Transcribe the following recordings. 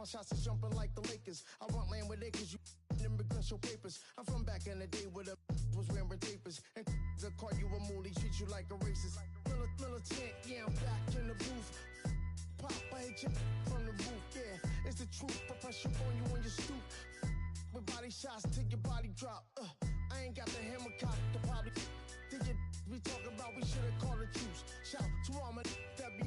shots is jumping like the Lakers. I want land with acres, you immigrants show papers. I'm from back in the day where the was wearing tapers. And the call you a moolie, treat you like a racist. Militant, yeah, I'm back in the booth. Pop, I hit you from the roof, yeah. It's the truth, but pressure on you when you stoop. With body shots till your body drop. I ain't got the hammer cock to probably. Think you we talk about, we should've called a truce. Shout to all my that be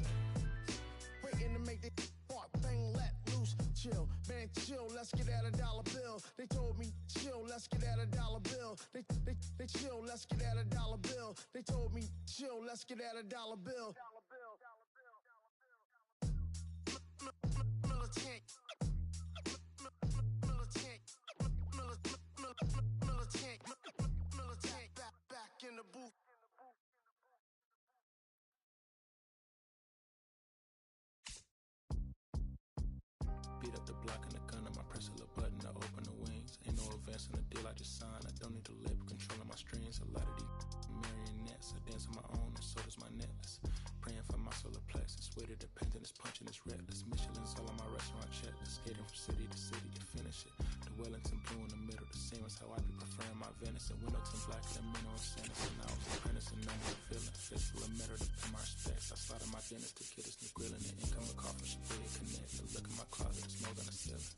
waiting to make the spark, bang, let loose. Chill, man, chill, let's get at a dollar bill. They told me, chill, let's get at a dollar bill. They chill, let's get at a dollar bill. They told me, chill, let's get at a dollar bill. Militant. Militant, back in the booth. Beat up the block and the gun on my press a little button to open the wings. Ain't no advance in the deal I just signed. I don't need to labor controlling my strings. A lot of these marionettes. I dance on my own and so does my necklace. Praying for my solar plexus. Way to depend on this punching is reckless. Michelin's all on my restaurant checklist. Skating from city to city to finish it. The Wellington blue in the middle. The same as how I be preferring my venison. Wellington black and minnow and Sanderson. I was apprentice and now I'm feeling. Fistful of metal to pay my respects. I slaughter my dentist to get us new grilling. The income of coffee should be a connect. The look in my closet. More than a ceiling.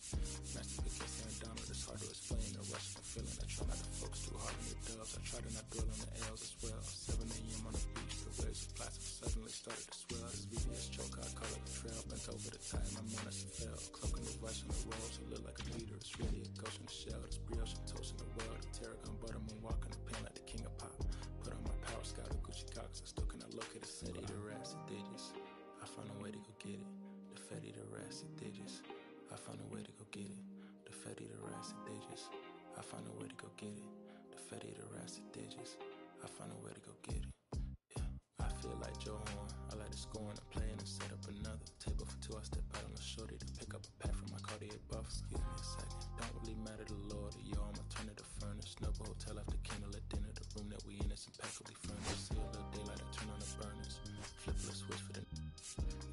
Master Pickett and Donald, it's hard to explain the rush of the feeling. I try not to focus too hard on the dubs. I try to not dwell on the L's as well. 7 a.m. on the beach, the waves of plastic suddenly started to swell. This VVS choke, I call it the trail. Bent over the tide, my manners fell. Cloaking the vice on the rolls, it look like a leader. It's really a ghost in the shell. This brioche and toast in the world. The tarragon butterman walking the pen like the king of pop. Put on my power scout and Gucci Cox. I still cannot locate a city. The rats and digits. I found a way to go get it. The Fetty, the rats and digits. I found a way to go get it. The Fetty, the rats and digits. I found a way to go get it. The Fetty, the rats and digits. I found a way to go get it. Yeah, I feel like Joe Horn. I like to score and play and set up another table for two. I step out on the shorty to pick up a pack from my Cartier buff. Excuse me a second. Don't really matter to Lord. Yo, I'ma turn it to furnace. Snuggle hotel after candle at dinner. The room that we in is impeccably furnished. See a little daylight, I turn on the burners. Flip the switch for the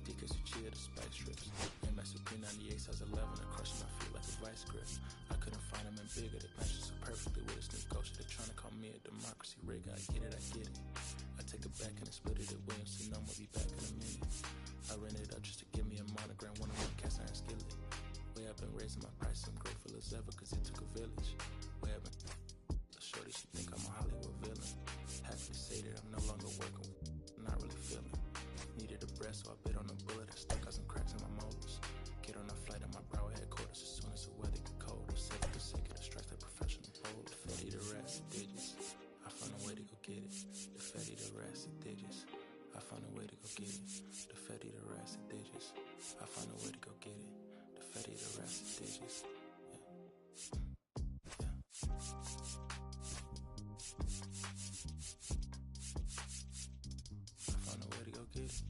Deacons who cheer the spike strips. MS Supreme 98 size 11 and crushing my feet like a vice grip. I couldn't find them in bigger. They match so perfectly with this new ghost. They're trying to call me a democracy rig. I get it, I get it. I take it back and I split it at Williamson. I'm gonna be back in a minute. I ran it up just to give me a monogram. One of my cast iron skillet. Way I've been raising my price. I'm grateful as ever cause it took a village. Way I've been the shorty, she think I'm a Hollywood villain. Happy to say that I'm no longer working with not really feeling. Needed a breath, so I bit on a bullet. I stuck out some cracks in my molars. Get on a flight at my Broward headquarters as soon as the weather get cold. I'm sick of the second, strikes like professional bold. The Fetty, the rats and digits. I found a way to go get it. The Fetty, the rats and digits. I found a way to go get it. The Fetty, the rats and digits. I found a way to go get it. The Fetty, the rats and digits. I found a way to go get it.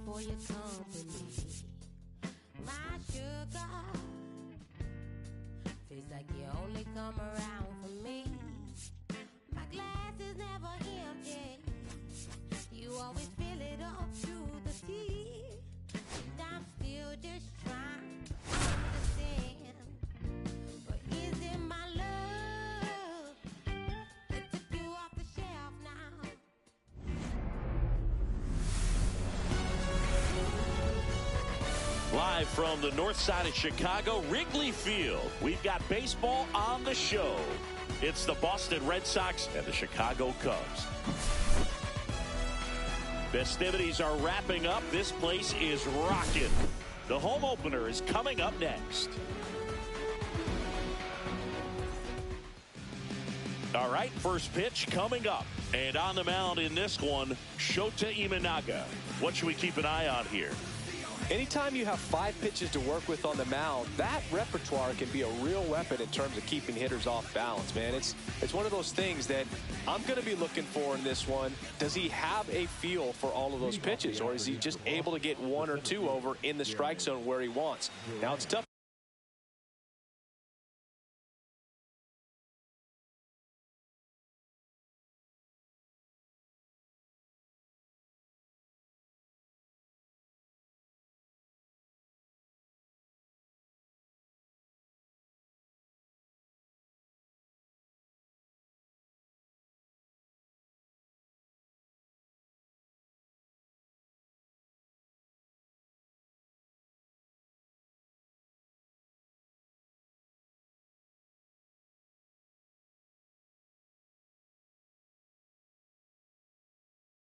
For your company, my sugar, feels like you only come around for me. My glass is never empty. You always fill it up to the tea, and I'm still just trying to understand. But is it my love that took you off the shelf now? Live from the north side of Chicago, Wrigley Field, we've got baseball on the show. It's the Boston Red Sox and the Chicago Cubs. Festivities are wrapping up. This place is rocking. The home opener is coming up next. All right, first pitch coming up. And on the mound in this one, Shota Imanaga. What should we keep an eye on here? Anytime you have 5 pitches to work with on the mound, that repertoire can be a real weapon in terms of keeping hitters off balance, man. It's one of those things that I'm going to be looking for in this one. Does he have a feel for all of those pitches, or is he just able to get 1 or 2 over in the strike zone where he wants? Now, it's tough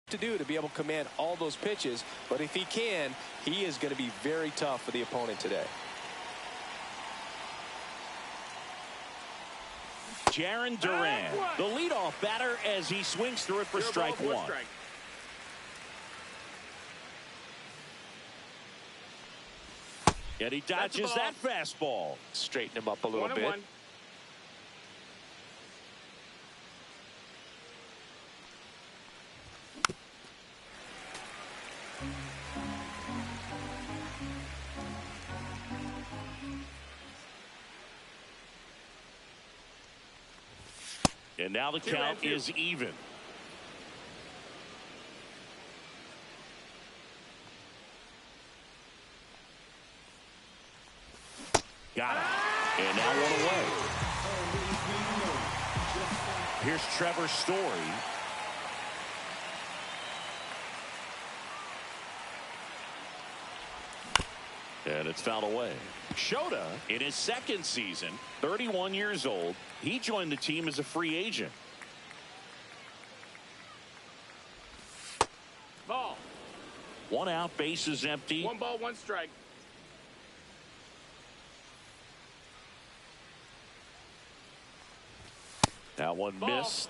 to do to be able to command all those pitches, but if he can, he is going to be very tough for the opponent today. Jarren Duran, the leadoff batter, as he swings through it for strike 1. And he dodges that fastball. Straighten him up a little bit. And now the count is even. Got it. And now 1 away. Here's Trevor Story. And it's fouled away. Shota, in his 2nd season, 31 years old, he joined the team as a free agent. Ball. 1 out, bases empty. 1 ball, 1 strike. That one missed.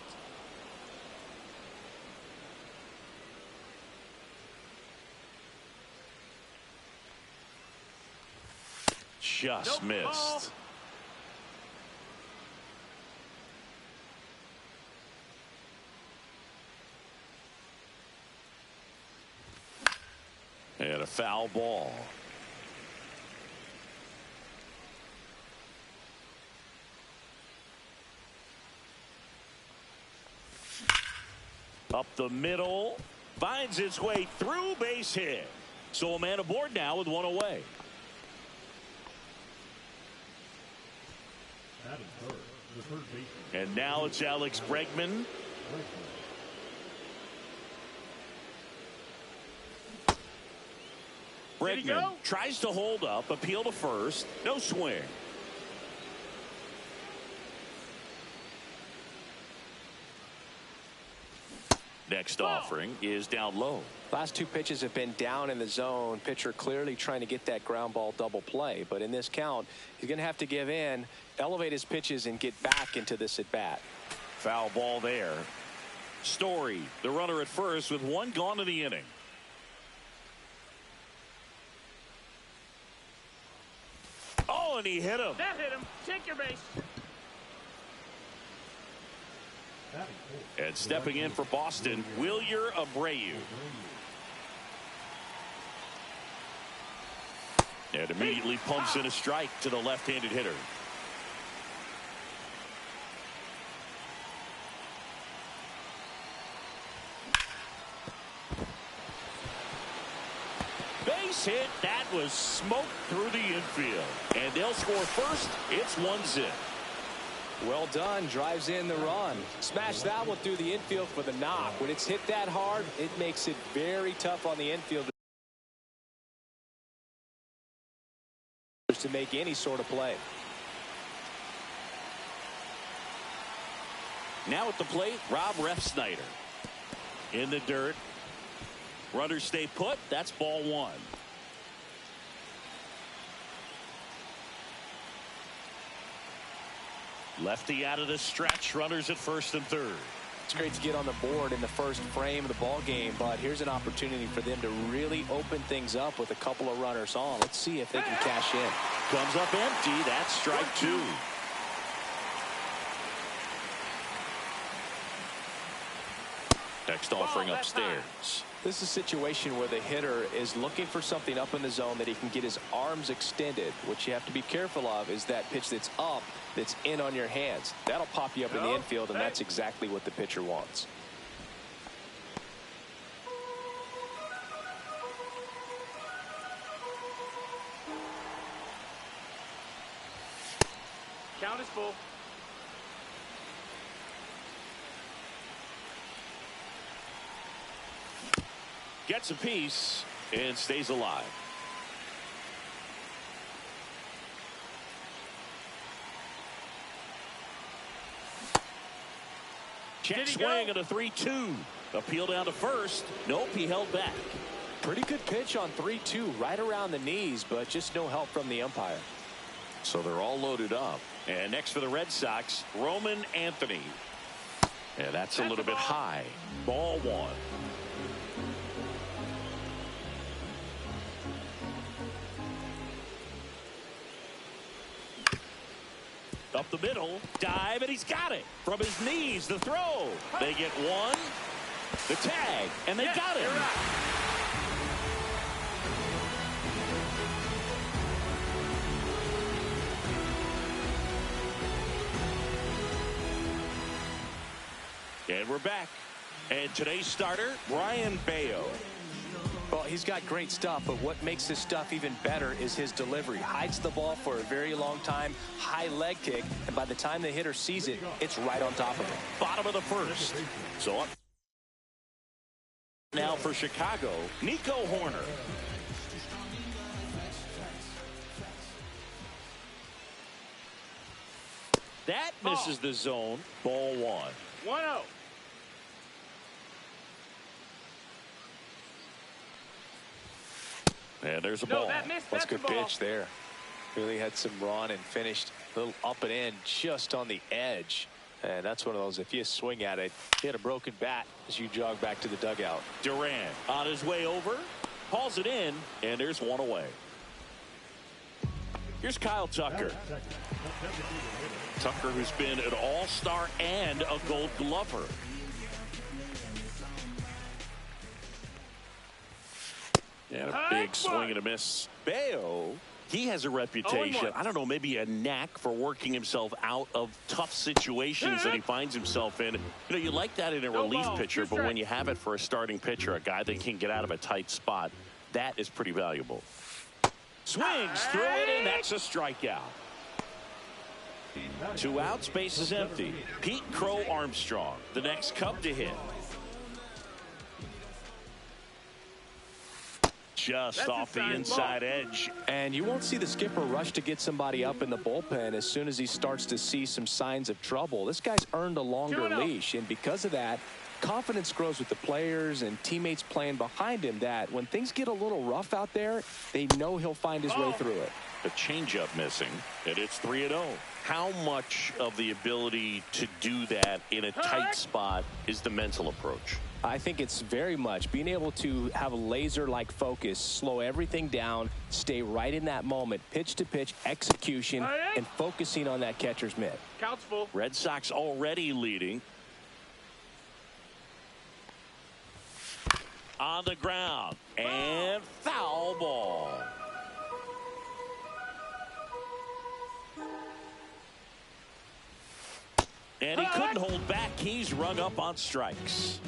Just missed. Ball. And a foul ball. Up the middle, finds its way through, base hit. So a man aboard now with 1 away. And now it's Alex Bregman. Bregman tries to hold up, appeal to first, no swing. Next offering is down low. Last 2 pitches have been down in the zone. Pitcher clearly trying to get that ground ball double play, but in this count, he's going to have to give in, elevate his pitches, and get back into this at bat. Foul ball there. Story, the runner at first, with 1 gone in the inning. Oh, and he hit him. That hit him. Take your base. And stepping in for Boston, Wilyer Abreu. And immediately pumps in a strike to the left-handed hitter. Base hit. That was smoked through the infield. And they'll score first. It's 1-0. Well done. Drives in the run. Smash that one through the infield for the knock. When it's hit that hard, it makes it very tough on the infield to make any sort of play. Now at the plate, Rob Refsnyder. In the dirt. Runners stay put. That's ball 1. Lefty out of the stretch. Runners at first and third. It's great to get on the board in the first frame of the ball game, but here's an opportunity for them to really open things up with a couple of runners on. Let's see if they can cash in. Comes up empty. That's strike two. Next offering upstairs. This is a situation where the hitter is looking for something up in the zone that he can get his arms extended. What you have to be careful of is that pitch that's up, that's in on your hands. That'll pop you up in the infield, and that's exactly what the pitcher wants. Count is full. Gets a piece and stays alive. Check swing at a 3-2. Appeal down to first. Nope, he held back. Pretty good pitch on 3-2, right around the knees, but just no help from the umpire. So they're all loaded up. And next for the Red Sox, Roman Anthony. And that's a little bit high. Ball one. Up the middle, dive, and he's got it. From his knees, the throw. They get one, the tag, and they got it. And we're back. And today's starter, Brian Bayo. Well, he's got great stuff, but what makes his stuff even better is his delivery. Hides the ball for a very long time, high leg kick, and by the time the hitter sees it, it's right on top of him. Bottom of the first. So up now for Chicago, Nico Horner. That misses the zone. Ball one. 1-0. And there's a ball. That's a good pitch there. Really had some run and finished a little up and in just on the edge. And that's one of those, if you swing at it, you had a broken bat as you jog back to the dugout. Durant on his way over, hauls it in, and there's one away. Here's Kyle Tucker. Tucker, who's been an all-star and a Gold Glover. And a big swing and a miss. Bayo, he has a reputation, I don't know, maybe a knack for working himself out of tough situations that he finds himself in. You know, you like that in a relief pitcher, but when you have it for a starting pitcher, a guy that can get out of a tight spot, that is pretty valuable. Swings through it, and that's a strikeout. 2 outs, base is empty. Pete Crow Armstrong, the next Cub to hit. Just off the inside edge. And you won't see the skipper rush to get somebody up in the bullpen as soon as he starts to see some signs of trouble. This guy's earned a longer leash, and because of that, confidence grows with the players and teammates playing behind him, that when things get a little rough out there, they know he'll find his way through it. The changeup missing, and it's 3-0. How much of the ability to do that in a tight spot is the mental approach? I think it's very much being able to have a laser-like focus, slow everything down, stay right in that moment, pitch to pitch execution, and focusing on that catcher's mitt. Count's full. Red Sox already leading. On the ground, and foul ball. And he couldn't hold back. He's rung up on strikes.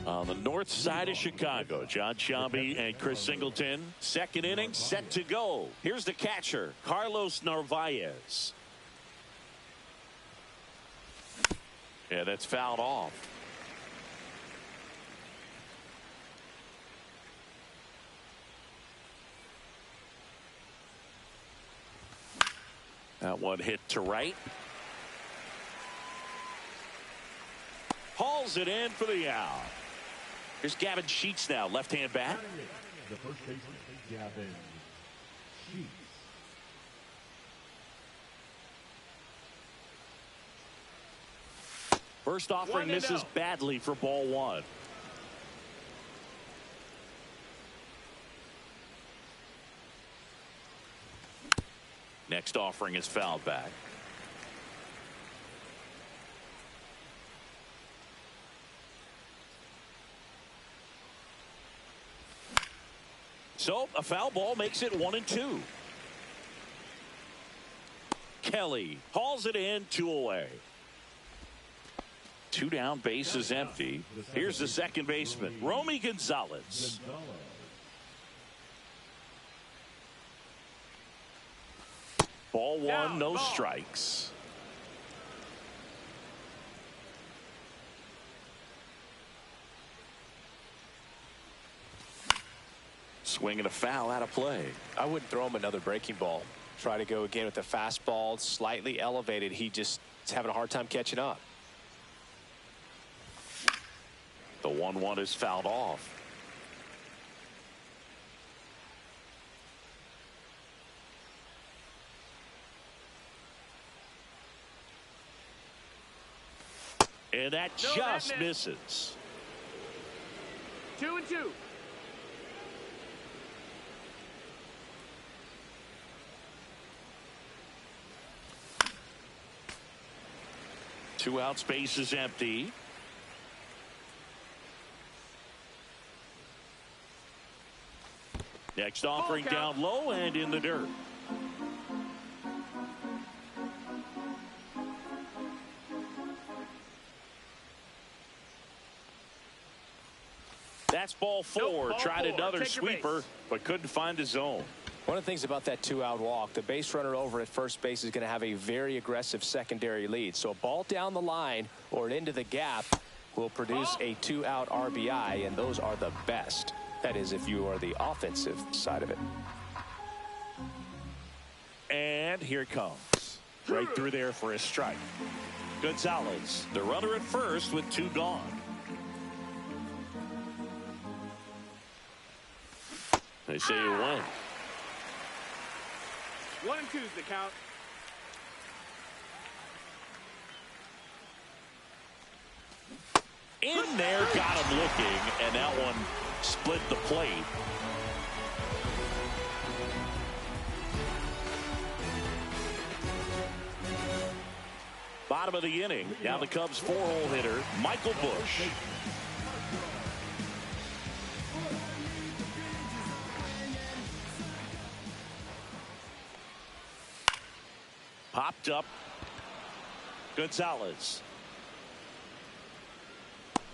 On the north side of Chicago, John Sciambi and Chris Singleton. Second inning set to go. Here's the catcher, Carlos Narvaez. Yeah, that's fouled off. That one hit to right. Hauls it in for the out. Here's Gavin Sheets now, left-hand bat. The first baseman, Gavin First offering misses badly for ball one. Next offering is fouled back. So a foul ball makes it 1-2. Kelly hauls it in, 2 away. 2 down, base is empty. Here's the second baseman, Romy Gonzalez. Ball one, no strikes. Swinging a foul out of play. I wouldn't throw him another breaking ball. Try to go again with the fastball, slightly elevated. He just is having a hard time catching up. The 1-1 is fouled off. And that just misses. 2-2. Two out, space is empty. Next offering down low and in the dirt. That's ball four. Tried another sweeper, but couldn't find his zone. One of the things about that 2-out walk, the base runner over at first base is going to have a very aggressive secondary lead. So a ball down the line or into the gap will produce a 2-out RBI, and those are the best. That is, if you are the offensive side of it. And here it comes. Right through there for a strike. Gonzalez, the runner at first with 2 gone. They say you win. 1-2 is the count. In there, got him looking, and that one split the plate. Bottom of the inning. Now the Cubs 4-hole hitter, Michael Busch. Popped up. Gonzalez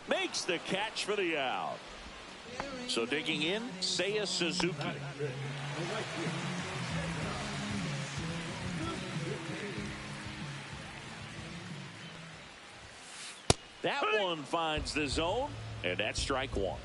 makes the catch for the out. So digging in, Seiya Suzuki. That one finds the zone, and that's strike one.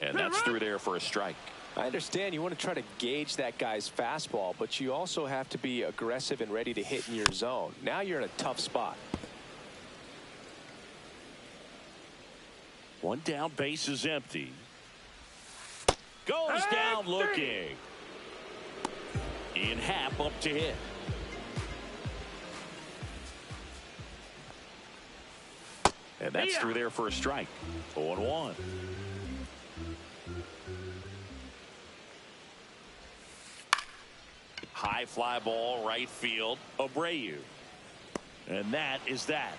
And that's through there for a strike. I understand you want to try to gauge that guy's fastball, but you also have to be aggressive and ready to hit in your zone. Now you're in a tough spot. One down, base is empty. Goes down looking. Ian Happ up to hit. And that's through there for a strike. 0-1. High fly ball, right field, Abreu. And that is that.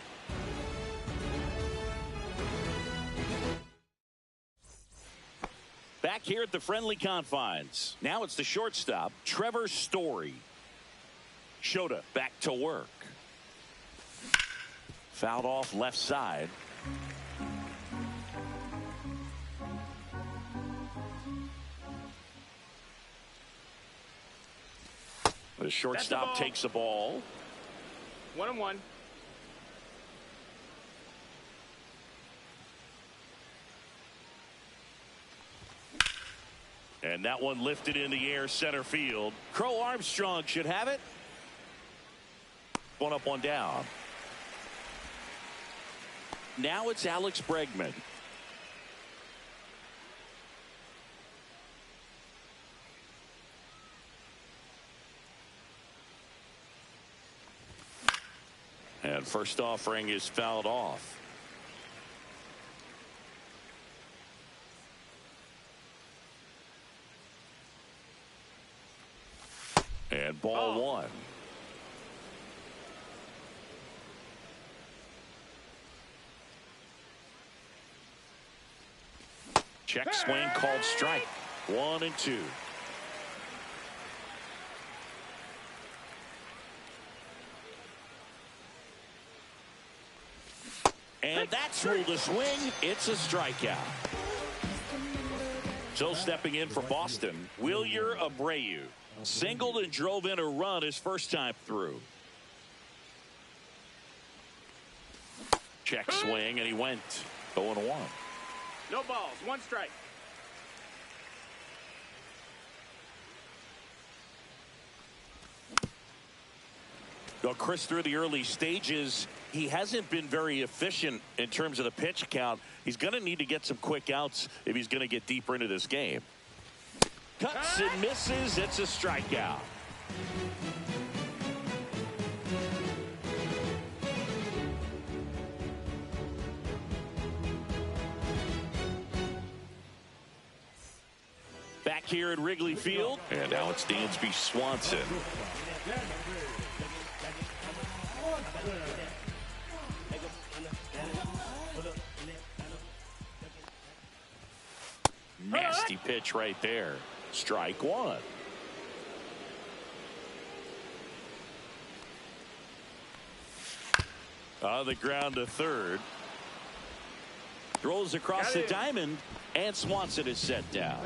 Back here at the friendly confines. Now it's the shortstop, Trevor Story. Shota back to work. Fouled off left side. The shortstop takes the ball. 1-1. And that one lifted in the air, center field. Crow Armstrong should have it. One up, one down. Now it's Alex Bregman. And first offering is fouled off. And ball one. Check swing called strike. 1-2. And that's ruled a swing. It's a strikeout. So stepping in for Boston, Wilyer Abreu. Singled and drove in a run his first time through. Check swing, and he went 0-1. No balls, 1 strike. Well, Chris, through the early stages, he hasn't been very efficient in terms of the pitch count. He's going to need to get some quick outs if he's going to get deeper into this game. Cuts and misses. It's a strikeout. Back here at Wrigley Field, and now it's Dansby Swanson. Nasty pitch right there. Strike one. On the ground to third. Throws across the diamond, and Swanson is set down.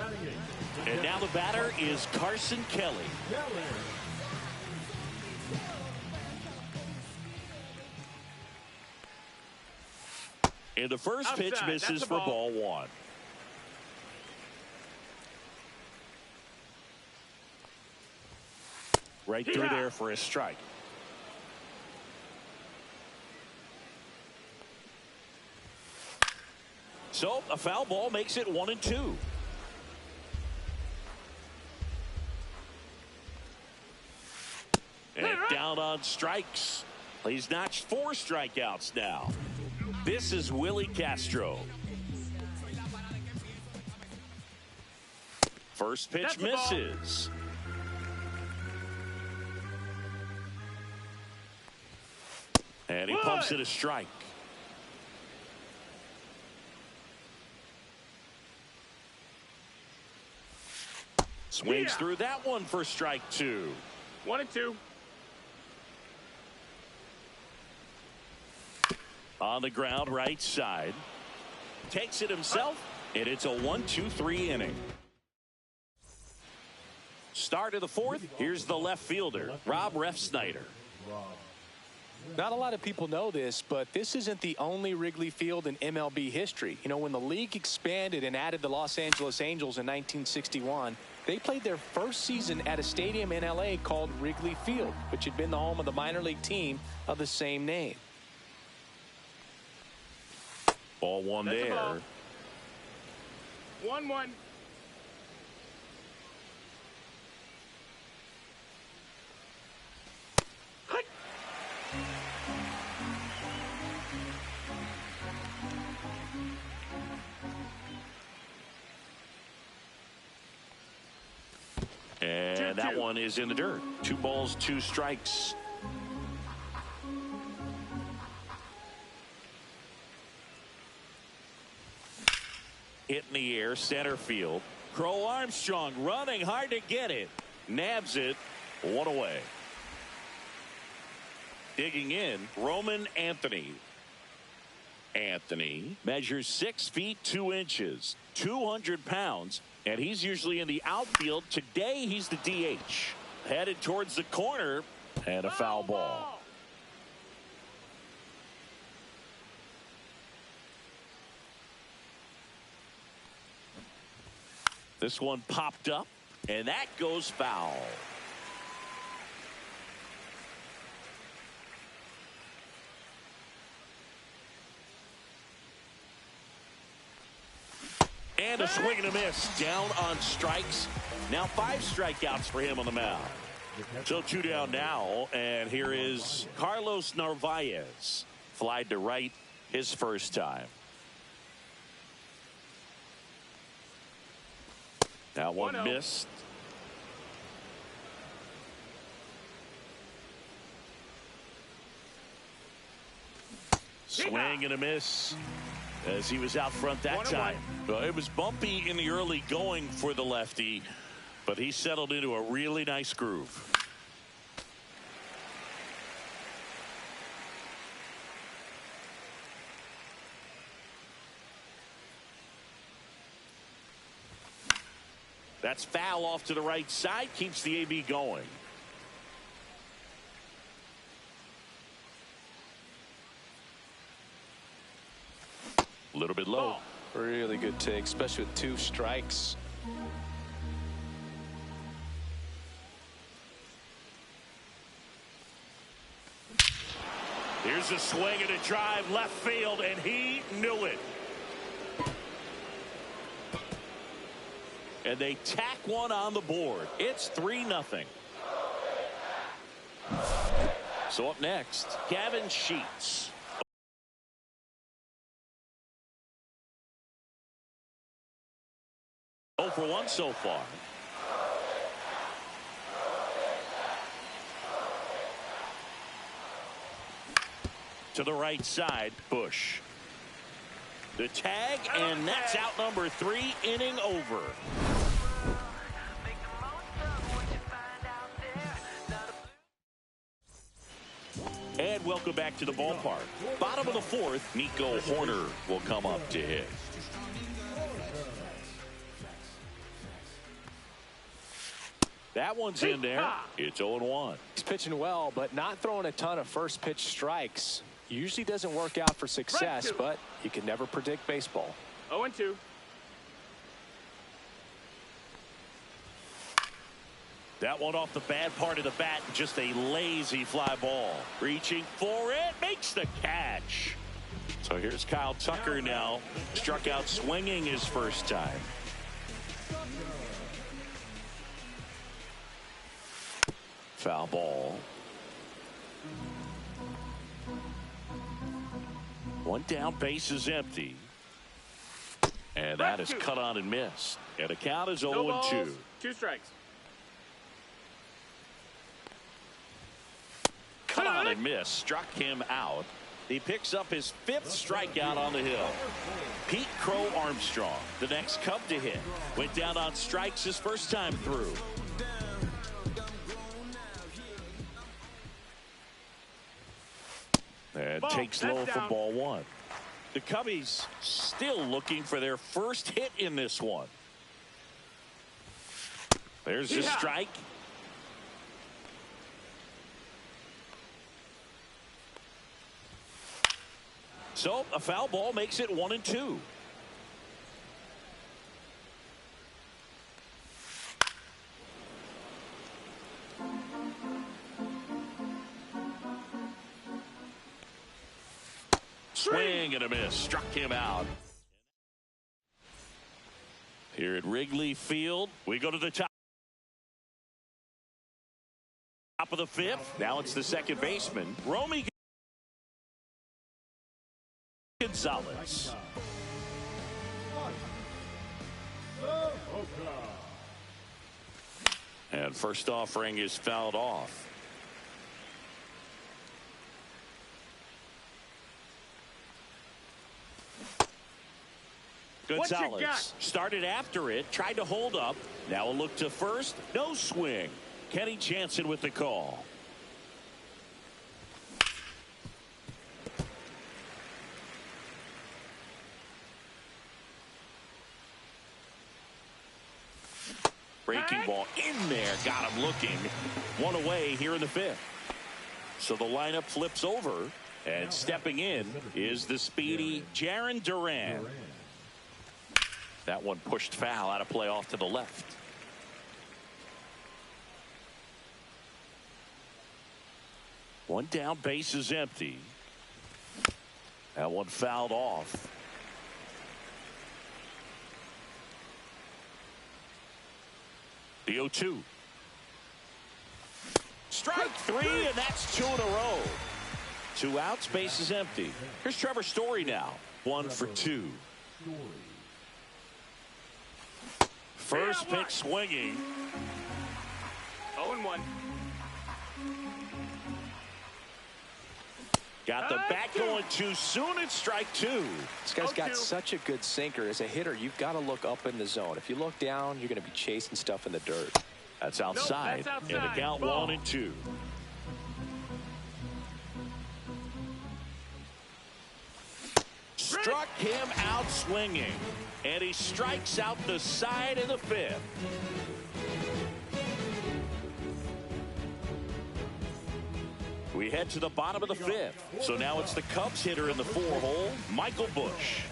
And now the batter is Carson Kelly. And the first pitch misses for ball one. Right through there for a strike. So a foul ball makes it 1-2. And down on strikes. He's notched 4 strikeouts now. This is Willie Castro. First pitch misses. And he pumps it a strike. Swings through that one for strike 2. 1-2. On the ground, right side. Takes it himself, and it's a 1-2-3 inning. Start of the fourth. Here's the left fielder, Rob Refsnyder. Not a lot of people know this, but this isn't the only Wrigley Field in MLB history. You know, when the league expanded and added the Los Angeles Angels in 1961, they played their first season at a stadium in L.A. called Wrigley Field, which had been the home of the minor league team of the same name. Ball one there. 1-1. And that one is in the dirt. 2 balls, 2 strikes. Hit in the air, center field. Crow Armstrong running hard to get it. Nabs it. 1 away. Digging in, Roman Anthony. Anthony measures 6 feet 2 inches, 200 pounds, and he's usually in the outfield. Today he's the DH. Headed towards the corner, and a foul ball. This one popped up, and that goes foul. And a swing and a miss. Down on strikes. Now 5 strikeouts for him on the mound. So 2 down now, and here is Carlos Narvaez. Flied to right his first time. That one missed. Swing and a miss as he was out front that time. It was bumpy in the early going for the lefty, but he settled into a really nice groove. That's foul off to the right side, keeps the AB going. A little bit low. Really good take, especially with 2 strikes. Here's a swing and a drive left field, and he knew it. And they tack one on the board. It's 3-0. So up next, Gavin Sheets. For 1 so far. To the right side, Bush. The tag, and that's out number 3, inning over. And welcome back to the ballpark. Bottom of the 4th, Nico Horner will come up to hit. That one's in there. It's 0-1. He's pitching well, but not throwing a ton of first pitch strikes. Usually doesn't work out for success, but you can never predict baseball. 0-2. That one off the bad part of the bat, just a lazy fly ball. Reaching for it, makes the catch. So here's Kyle Tucker now. Struck out swinging his first time. Foul ball. 1 down, base is empty. And that is cut on and missed. And the count is 0-2. 2 strikes. Cut on and missed. Struck him out. He picks up his 5th strikeout on the hill. Pete Crow Armstrong, the next Cub to hit. Went down on strikes his first time through. And takes low for ball 1. The Cubbies still looking for their first hit in this one. There's the strike. So a foul ball makes it 1-2. Swing and a miss. Struck him out. Here at Wrigley Field, we go to the top of the 5th. Now it's the second baseman, Romy Gonzalez. And first offering is fouled off. Gonzalez started after it, tried to hold up. Now a look to first. No swing. Kenny Jansen with the call. Breaking ball in there. Got him looking. 1 away here in the 5th. So the lineup flips over. And stepping in is the speedy Jarren Duran. That one pushed foul out of play off to the left. One down, base is empty. That one fouled off. The 0-2. Strike three, and that's 2 in a row. 2 outs, base is empty. Here's Trevor Story now. 1 for 2. First pitch swinging. 0-1. Got the bat going too soon. It's strike 2. This guy's got such a good sinker. As a hitter, you've got to look up in the zone. If you look down, you're going to be chasing stuff in the dirt. That's outside. Nope, that's outside. And a count 1-2. Struck him out swinging. And he strikes out the side of the 5th. We head to the bottom of the 5th. So now it's the Cubs hitter in the 4-hole, Michael Busch.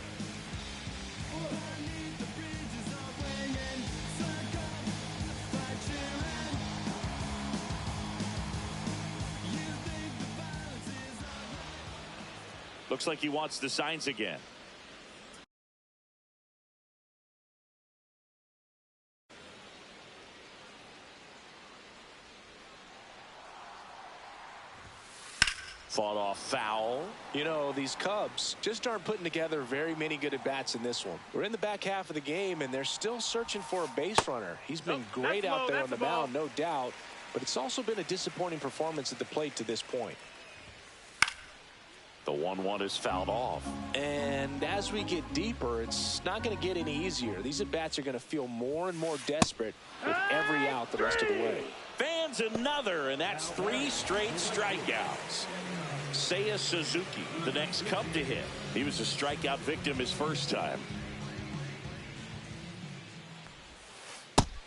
Looks like he wants the signs again. Fought off foul. You know, these Cubs just aren't putting together very many good at-bats in this one. We're in the back half of the game, and they're still searching for a base runner. He's been great out there on the mound, no doubt, but it's also been a disappointing performance at the plate to this point. The 1-1 is fouled off. And as we get deeper, it's not going to get any easier. These at-bats are going to feel more and more desperate with every out the rest of the way. Fans another, and that's 3 straight strikeouts. Seiya Suzuki, the next Cub to hit. He was a strikeout victim his first time.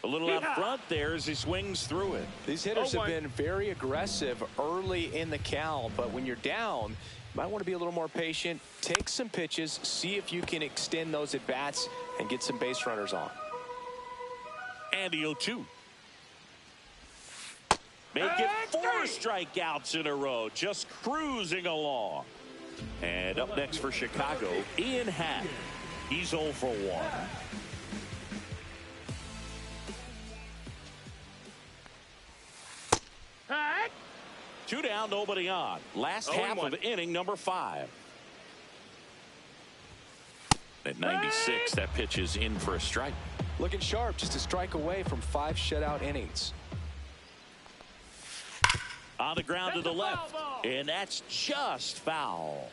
A little out front there as he swings through it. These hitters have been very aggressive early in the count, but when you're down, you might want to be a little more patient, take some pitches, see if you can extend those at bats and get some base runners on. And the 0-2. Make it 4 strikeouts in a row, just cruising along. And up next for Chicago, Ian Happ. He's 0 for 1. Two down, nobody on. Last half of inning number 5. At 96, that pitch is in for a strike. Looking sharp, just a strike away from 5 shutout innings. On the ground to the left, and that's just foul.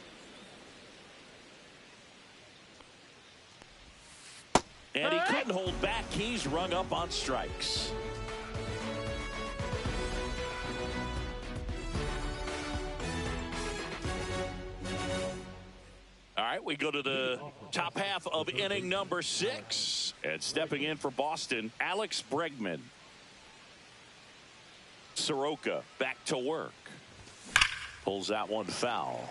And he couldn't hold back. He's rung up on strikes. All right, we go to the top half of inning number 6. And stepping in for Boston, Alex Bregman. Soroka back to work. Pulls that one foul.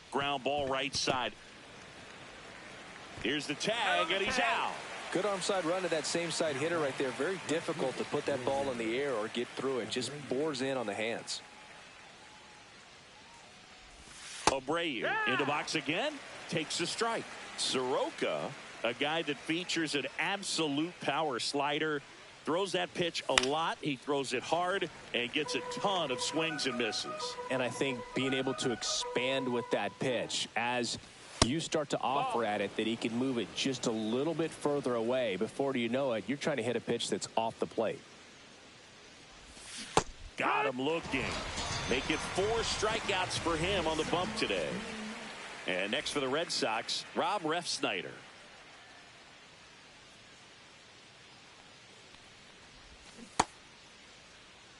Ground ball right side. Here's the tag, and he's out. Good arm side run to that same side hitter right there. Very difficult to put that ball in the air or get through it. Just bores in on the hands. Abreu into box again. Takes a strike. Soroka, a guy that features an absolute power slider, throws that pitch a lot. He throws it hard and gets a ton of swings and misses. And I think being able to expand with that pitch as you start to offer at it that he can move it just a little bit further away. Before you know it, you're trying to hit a pitch that's off the plate. Got him looking. Make it 4 strikeouts for him on the bump today. And next for the Red Sox, Rob Refsnyder.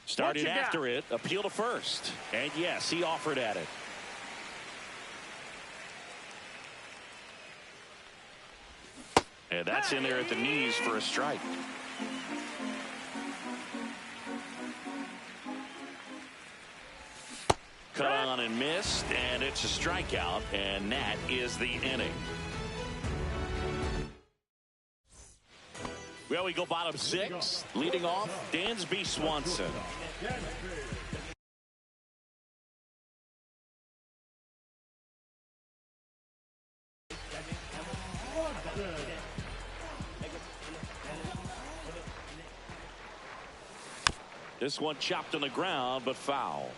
Started after it, appeal to first. And yes, he offered at it. And that's in there at the knees for a strike. Cut on and missed, and it's a strikeout, and that is the inning. Well, we go bottom 6. Leading off, Dansby Swanson. This one chopped on the ground, but foul.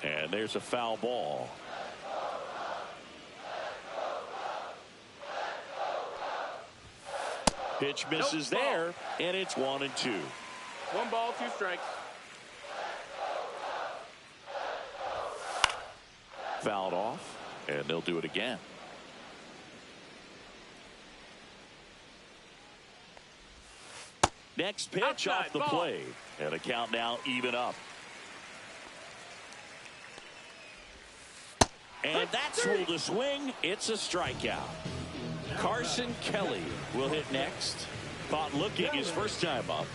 And there's a foul ball. Pitch misses there, and it's 1-2. 1 ball, 2 strikes. Fouled off, and they'll do it again. Next pitch Outside, off the ball. plate, and a count now even up. And that's ruled a swing. It's a strikeout. Carson Kelly will hit next. Caught looking his first time up.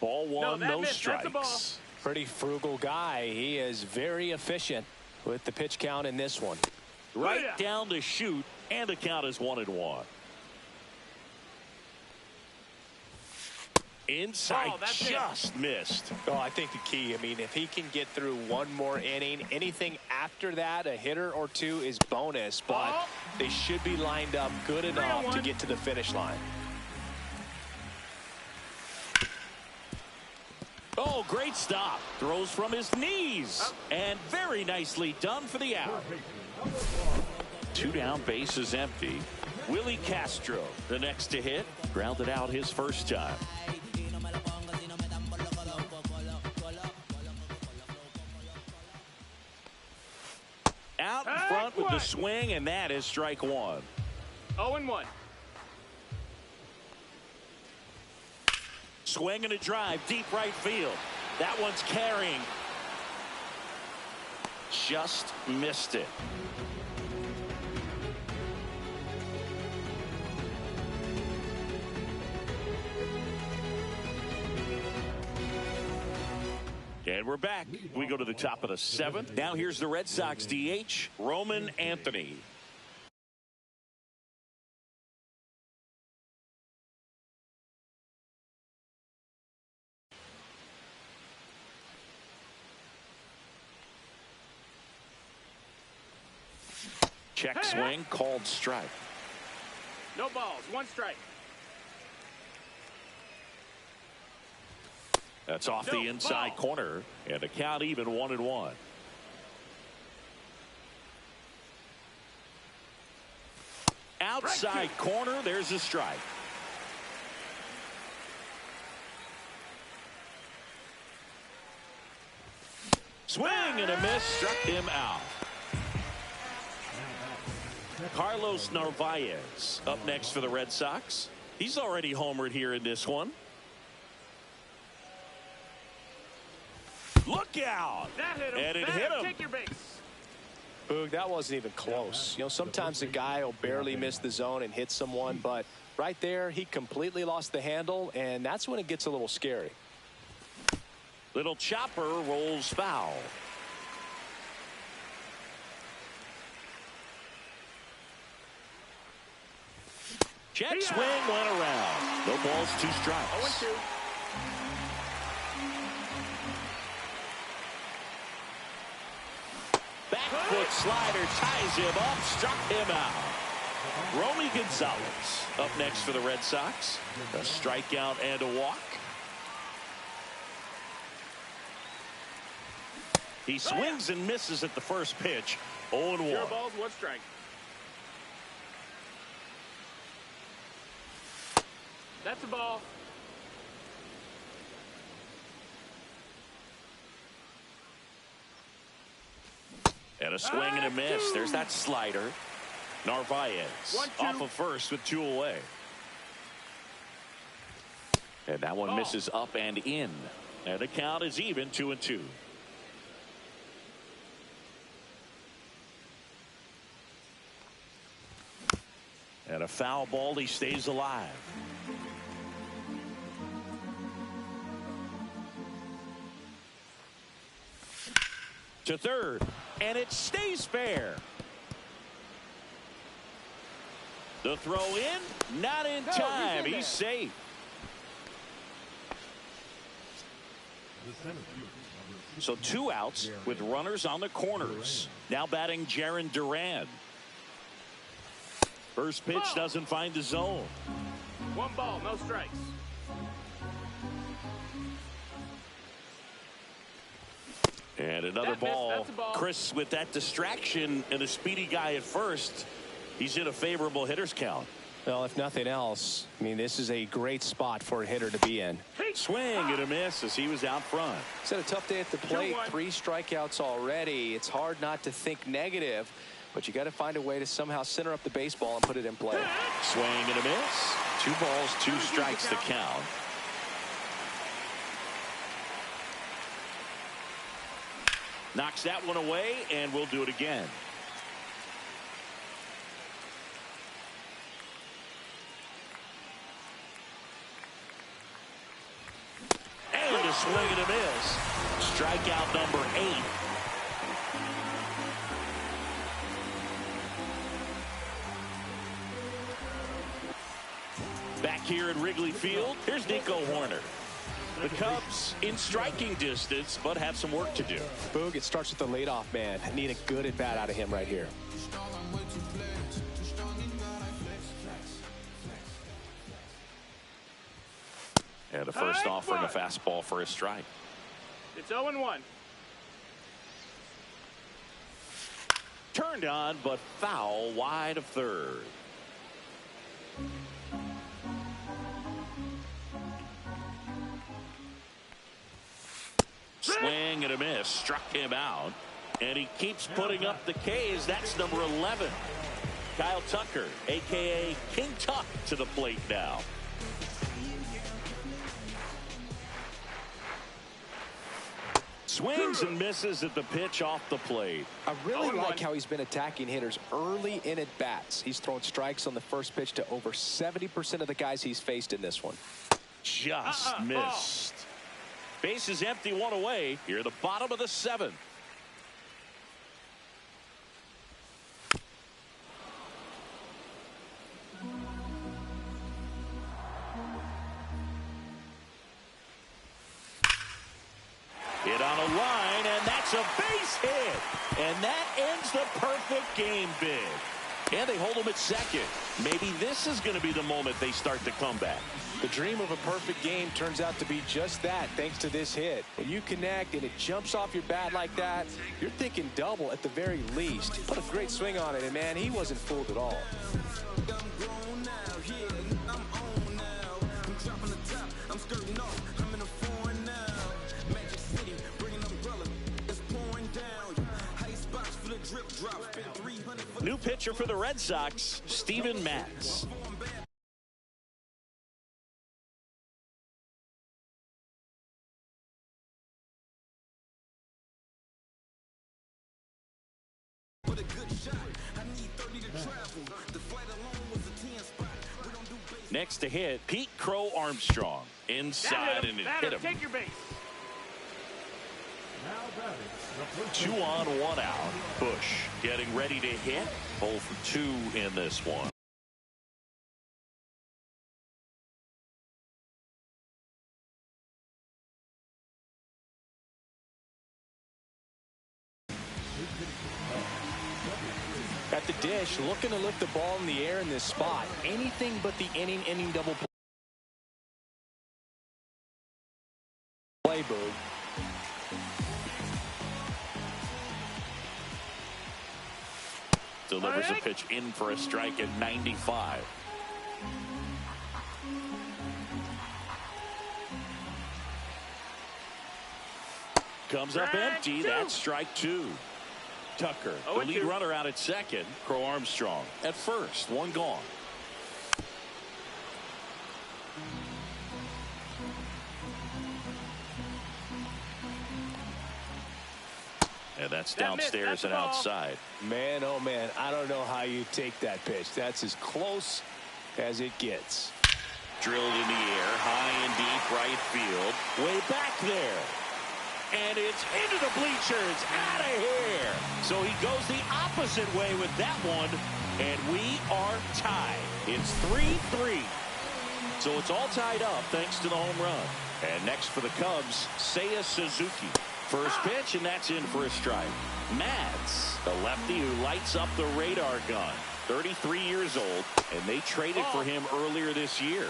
Ball one, no strikes. Pretty frugal guy. He is very efficient with the pitch count in this one. Right down to shoot, and the count is 1-1. Inside, just missed. Oh, I think the key, I mean, if he can get through one more inning, anything after that, a hitter or two is bonus, but they should be lined up good enough to get to the finish line. Oh, great stop. Throws from his knees. And very nicely done for the out. 2 down, bases empty. Willie Castro, the next to hit. Grounded out his first time. Out in front with the swing, and that is strike 1. 0-1. Swing and a drive, deep right field. That one's carrying. Just missed it. And we're back. We go to the top of the 7th. Now here's the Red Sox DH, Roman Anthony. Check swing, called strike. No balls, 1 strike. That's off the inside corner, and the count even 1-1. Outside corner, there's a strike. Swing and a miss, struck him out. Carlos Narvaez up next for the Red Sox. He's already homered here in this one. Look out! That hit him. And it hit him. Take your base. Boog, that wasn't even close. You know, sometimes a guy will barely miss the zone and hit someone, but right there, he completely lost the handle, and that's when it gets a little scary. Little chopper rolls foul. Check swing went around. No balls, 2 strikes. 0-2. Back foot slider ties him up, struck him out. Romy Gonzalez up next for the Red Sox. A strikeout and a walk. He swings and misses at the first pitch. 0-1. 0 balls, 1 strike. That's a ball. And a swing and a miss. There's that slider. Narvaez 1-2. off of first with 2 away. And that one misses up and in. And the count is even 2-2. And a foul ball. He stays alive. To third, and it stays fair. The throw in, not in time. He's safe. So 2 outs with runners on the corners. Now batting Jaron Duran. First pitch doesn't find the zone. 1 ball, no strikes. And another ball. Chris, with that distraction and a speedy guy at first, he's in a favorable hitter's count. Well, if nothing else, I mean, this is a great spot for a hitter to be in. Swing and a miss as he was out front. He's had a tough day at the plate. 3 strikeouts already. It's hard not to think negative, but you got to find a way to somehow center up the baseball and put it in play. Swing and a miss. 2 balls, 2 strikes to count. Knocks that one away, and we'll do it again. And a swing and a miss. Strikeout number 8. Back here at Wrigley Field, here's Nico Horner. The Cubs in striking distance, but have some work to do. Boog, it starts with the leadoff man. Need a good at bat out of him right here. And the first offering a fastball for a strike. It's 0-1. Turned on, but foul wide of third. Swing and a miss. Struck him out. And he keeps putting up the K's. That's number 11. Kyle Tucker, a.k.a. King Tuck, to the plate now. Swings and misses at the pitch off the plate. I really like how he's been attacking hitters early in at bats. He's thrown strikes on the first pitch to over 70% of the guys he's faced in this one. Just missed. Base is empty, 1 away. Here at the bottom of the 7th. Hit on a line, and that's a base hit. And that ends the perfect game bid. And they hold him at second. Maybe this is going to be the moment they start to come back. The dream of a perfect game turns out to be just that, thanks to this hit. When you connect and it jumps off your bat like that, you're thinking double at the very least. He put a great swing on it, and man, he wasn't fooled at all. New pitcher for the Red Sox, Steven Matz. Next to hit, Pete Crow Armstrong. Inside and it hit him. Take your base. 2 on, 1 out. Bush getting ready to hit. 0 for 2 in this one. At the dish, looking to lift the ball in the air in this spot. Anything but the inning double play, Boog. Delivers a pitch in for a strike at 95. Comes up empty. That's strike 2. Tucker, the lead runner, out at second. Crow Armstrong at first. 1 gone. And that's downstairs and outside. Man, oh man, I don't know how you take that pitch. That's as close as it gets. Drilled in the air, high and deep right field. Way back there. And it's into the bleachers, out of here. So he goes the opposite way with that one, and we are tied. It's 3-3. So it's all tied up thanks to the home run. And next for the Cubs, Seiya Suzuki. First pitch, and that's in for a strike. Mads, the lefty who lights up the radar gun. 33 years old, and they traded for him earlier this year.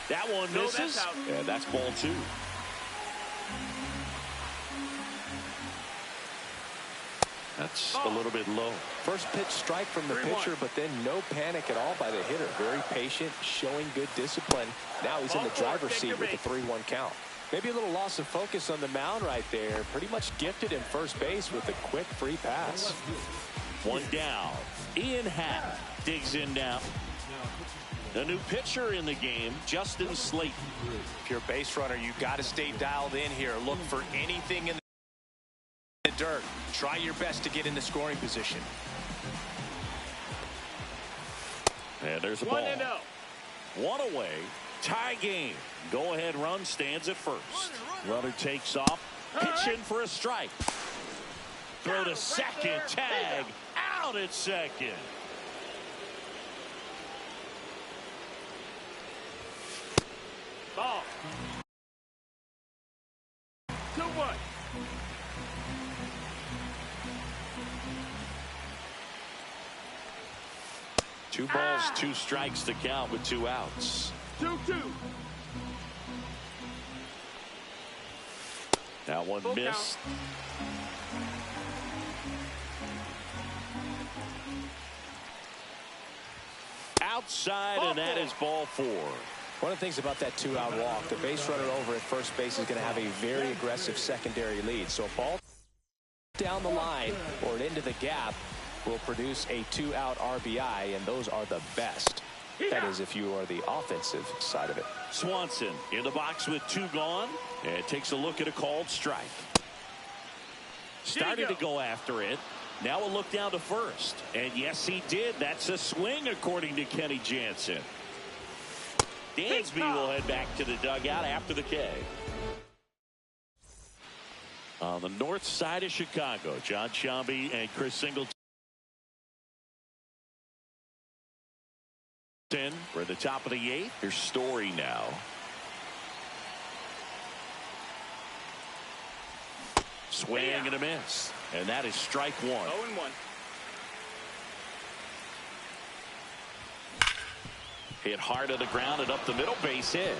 That one misses, and that's ball 2. That's a little bit low. First pitch strike from the pitcher, but then no panic at all by the hitter. Very patient, showing good discipline. Now he's in the driver's seat with the 3-1 count. Maybe a little loss of focus on the mound right there. Pretty much gifted in first base with a quick free pass. One down. Ian Happ digs in now. The new pitcher in the game, Justin Slayton. If you're a base runner, you got to stay dialed in here. Look for anything in the dirt. Try your best to get in the scoring position. And there's a ball. 1-0. One away. Tie game. Go ahead run stands at first. Runner takes off. Pitch in for a strike. Throw to second. Tag. Out at second. Ball. 2-1. Two balls, 2 strikes to count with 2 outs. 2-2. That one missed. Outside, and that is ball 4. One of the things about that 2-out walk, the base runner over at first base is going to have a very aggressive secondary lead. So a ball down the line or into the gap will produce a 2-out RBI, and those are the best. That is if you are the offensive side of it. Swanson in the box with 2 gone, and takes a look at a called strike. Started to go after it. Now a look down to first. And yes, he did. That's a swing, according to Kenny Jansen. Dansby will head back to the dugout after the K. On the north side of Chicago, John Sciambi and Chris Singleton. We're at the top of the 8th. Here's Story now. Swing and a miss. And that is strike 1. 0-1. Hit hard to the ground and up the middle, base hit.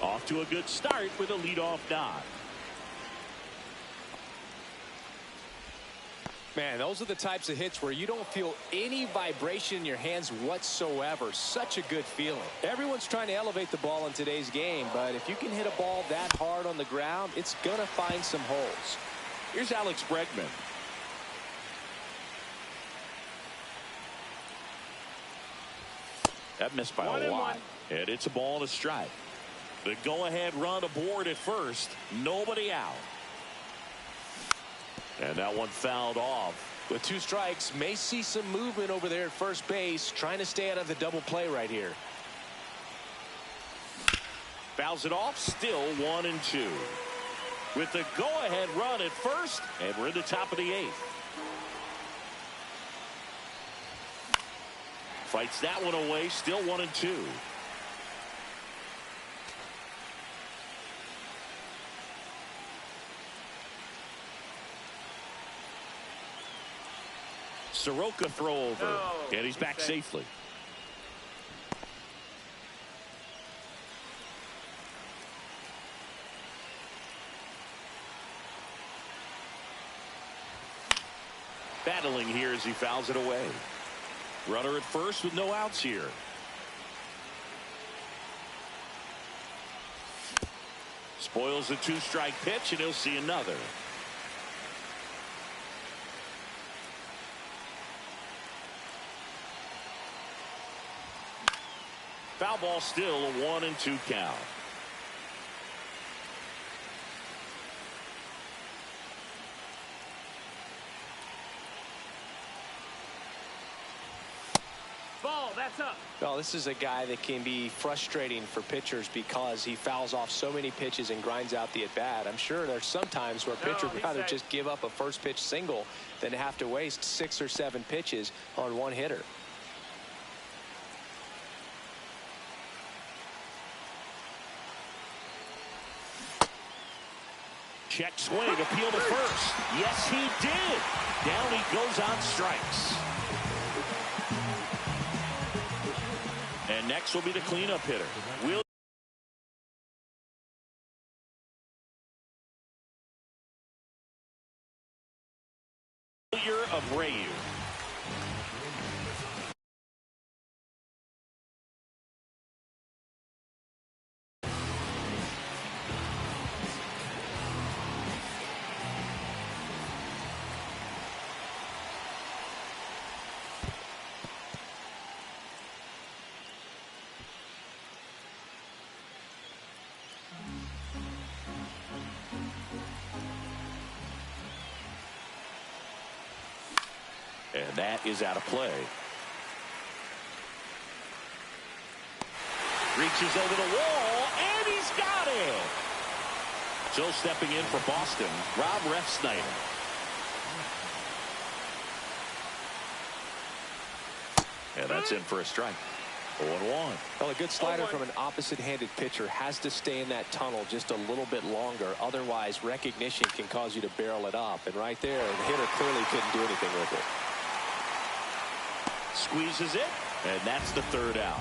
Off to a good start with a leadoff nod. Man, those are the types of hits where you don't feel any vibration in your hands whatsoever. Such a good feeling. Everyone's trying to elevate the ball in today's game, but if you can hit a ball that hard on the ground, it's going to find some holes. Here's Alex Bregman. That missed by a lot. And it's a ball and a strike. The go-ahead run aboard at first. Nobody out. And that one fouled off. With 2 strikes, may see some movement over there at first base, trying to stay out of the double play right here. Fouls it off, still 1-2. With the go-ahead run at first, and we're in the top of the 8th. Fights that one away, still 1-2. Soroka throw over, and he's back safely. Battling here as he fouls it away. Runner at first with no outs here. Spoils the 2-strike pitch, and he'll see another. Foul ball, still a 1-2 count. Ball. that's up. Well, this is a guy that can be frustrating for pitchers because he fouls off so many pitches and grinds out the at-bat. I'm sure there's some times where a pitcher would rather just give up a first pitch single than have to waste 6 or 7 pitches on one hitter. Check swing, appeal to first. Yes, he did. Down he goes on strikes. And next will be the cleanup hitter. Failure of Rayu. And that is out of play. Reaches over the wall, and he's got it. So stepping in for Boston, Rob Refsnyder. And that's in for a strike. 0-1. Well, a good slider from an opposite-handed pitcher has to stay in that tunnel just a little bit longer. Otherwise, recognition can cause you to barrel it up. And right there, the hitter clearly couldn't do anything with it. Squeezes it, and that's the third out.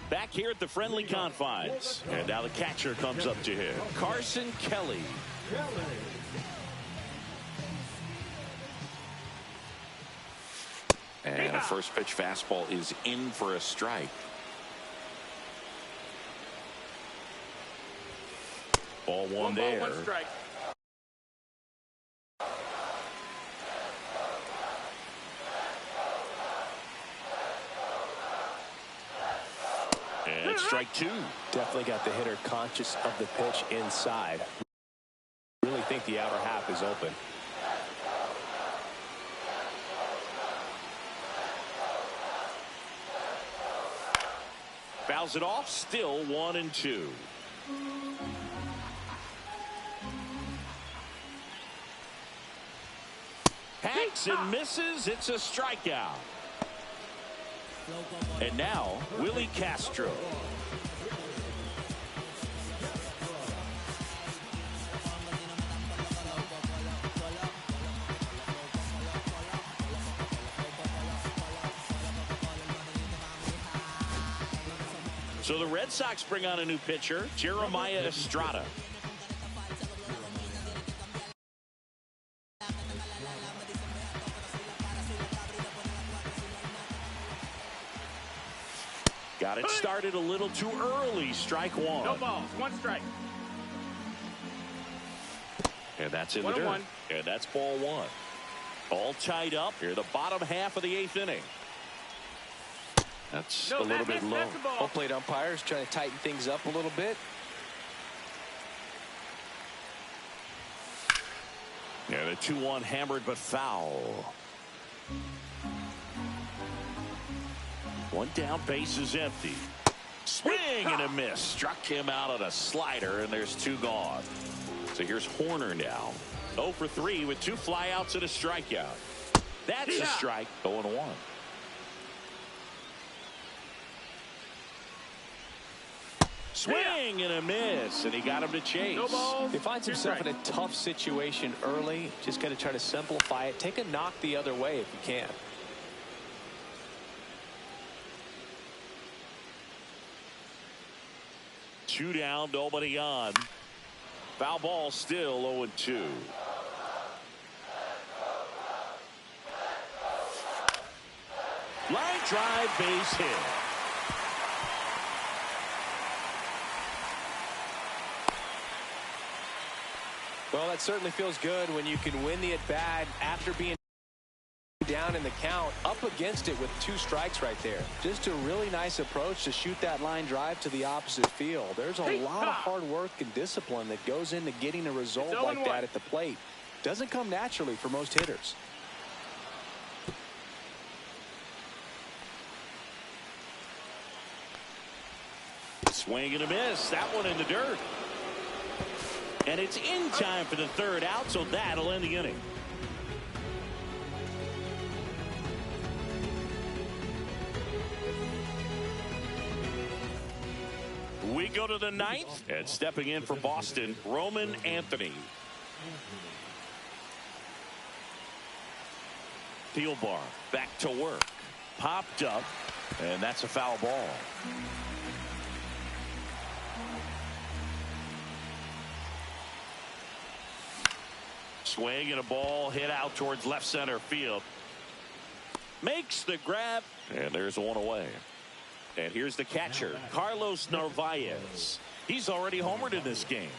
Back here at the friendly confines. And now the catcher comes up to him. Carson Kelly. And a first pitch fastball is in for a strike. Ball one there. Ball, 1 strike. And strike 2. Definitely got the hitter conscious of the pitch inside. Really think the outer half is open. Fouls it off. Still 1-2. Hanks and misses. It's a strikeout. And now Willie Castro. So the Red Sox bring on a new pitcher, Jeremiah Estrada. Got it started a little too early. Strike 1. No balls. 1 strike. And that's in the dirt. And that's ball 1. All tied up here, the bottom half of the 8th inning. That's a little bit low. Home plate umpires trying to tighten things up a little bit. And a 2-1 hammered but foul. 1 down, base is empty. Swing and a miss. Struck him out on a slider, and there's 2 gone. So here's Horner now. 0 for 3 with 2 flyouts and a strikeout. That's a strike. 0-1. Swing and a miss, and he got him to chase. No balls. He finds himself in a tough situation early. Just got to try to simplify it. Take a knock the other way if you can. Two down, nobody on. Foul ball still 0-2. Line drive, base hit. Well, that certainly feels good when you can win the at-bat after being down down in the count, up against it with 2 strikes right there. Just a really nice approach to shoot that line drive to the opposite field. There's a lot of hard work and discipline that goes into getting a result like that at the plate. Doesn't come naturally for most hitters. Swing and a miss. That one in the dirt. And it's in time for the 3rd out, so that'll end the inning. We go to the 9th, and stepping in for Boston, Roman Anthony. Thielbar back to work. Popped up, and that's a foul ball. Swing and a ball hit out towards left center field. Makes the grab, and there's one away. And here's the catcher, Carlos Narvaez. He's already homered in this game.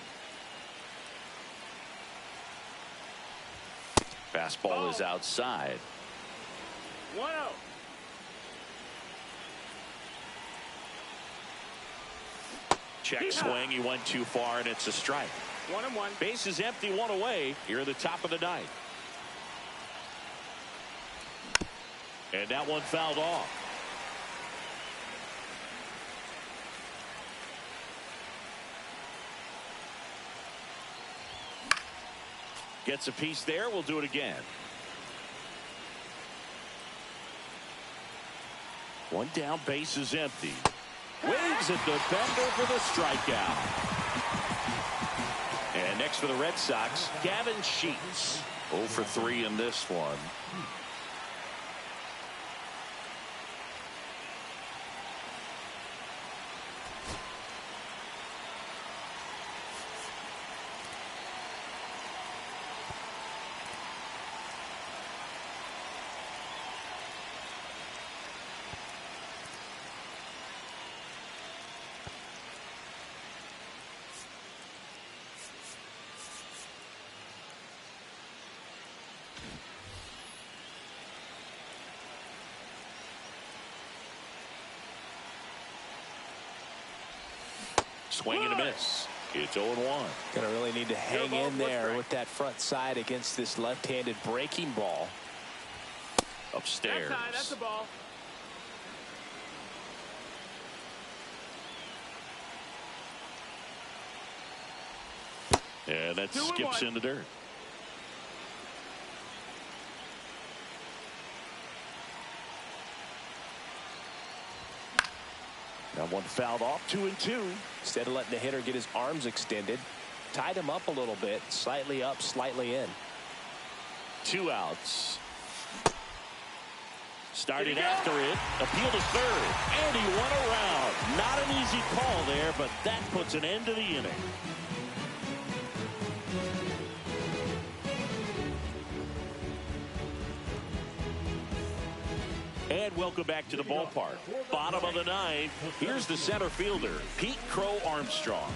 Fastball is outside. 1-0. Check swing. He went too far, and it's a strike. 1-1. Base is empty, 1 away. Here at the top of the 9th. And that one fouled off. Gets a piece there. We'll do it again. One down, base is empty. Waves at the defender for the strikeout. And next for the Red Sox, Gavin Sheets. 0 for 3 in this one. Swing and a miss. It's 0-1. Gonna really need to hang in there with that front side against this left-handed breaking ball. Upstairs. That's high. That's the ball. And that skips in the dirt. That one fouled off. 2-2. Instead of letting the hitter get his arms extended, tied him up a little bit, slightly up, slightly in. 2 outs. Started after it. Appeal to third. And he went around. Not an easy call there, but that puts an end to the inning. And welcome back to the ballpark. Bottom of the 9th. Here's the center fielder, Pete Crow Armstrong.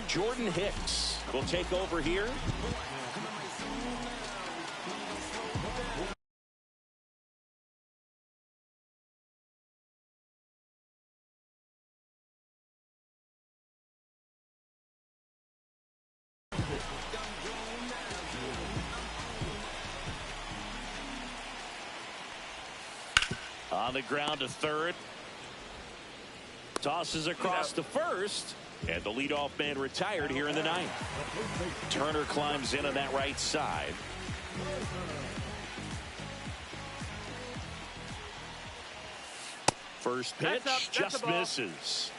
Jordan Hicks will take over here. On the ground to third. Tosses across to first. And the leadoff man retired here in the 9th. Turner climbs in on that right side. First pitch just misses.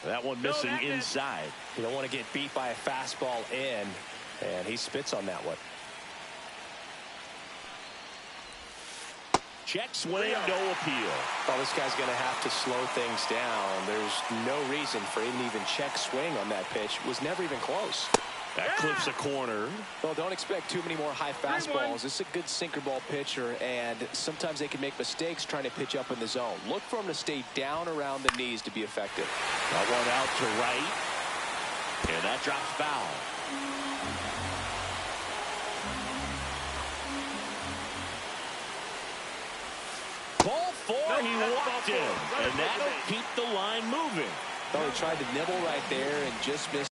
That one missing inside. You don't want to get beat by a fastball in, and he spits on that one. Check swing, no appeal. Oh, this guy's going to have to slow things down. There's no reason for him to even check swing on that pitch. It was never even close. That clips a corner. Well, don't expect too many more high fastballs. This is a good sinker ball pitcher, and sometimes they can make mistakes trying to pitch up in the zone. Look for him to stay down around the knees to be effective. That one out to right, and that drops foul. Ball four, he walked in, and that'll keep the line moving. Oh, he tried to nibble right there and just missed.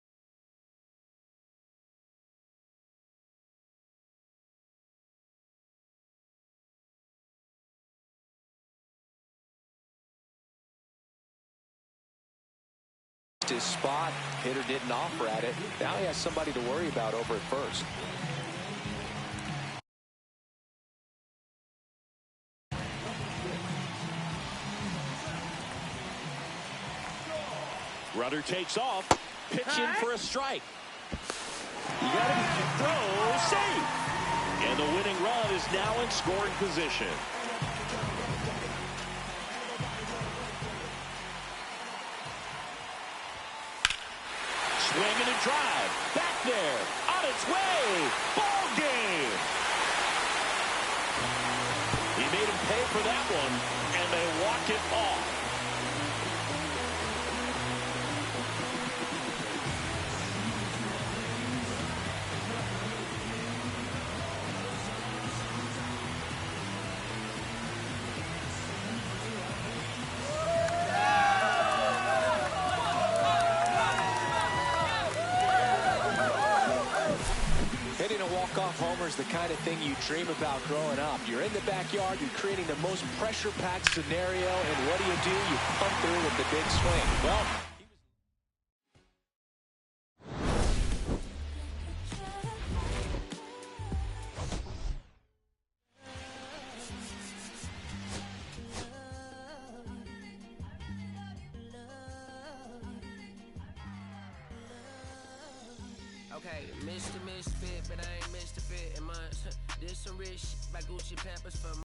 His spot. Hitter didn't offer at it. Now he has somebody to worry about over at first. Runner takes off, pitching for a strike. You got to throw safe, and the winning run is now in scoring position. Swinging and drive. Back there. On its way. Ball game. He made him pay for that one, and they walk it off. Hitting a walk-off homer is the kind of thing you dream about growing up. You're in the backyard, you're creating the most pressure-packed scenario, and what do? You pump through with the big swing. Well, okay, Mr. Misfit, but I ain't Mr. Fit in months. This some rich shit by Gucci Pampers for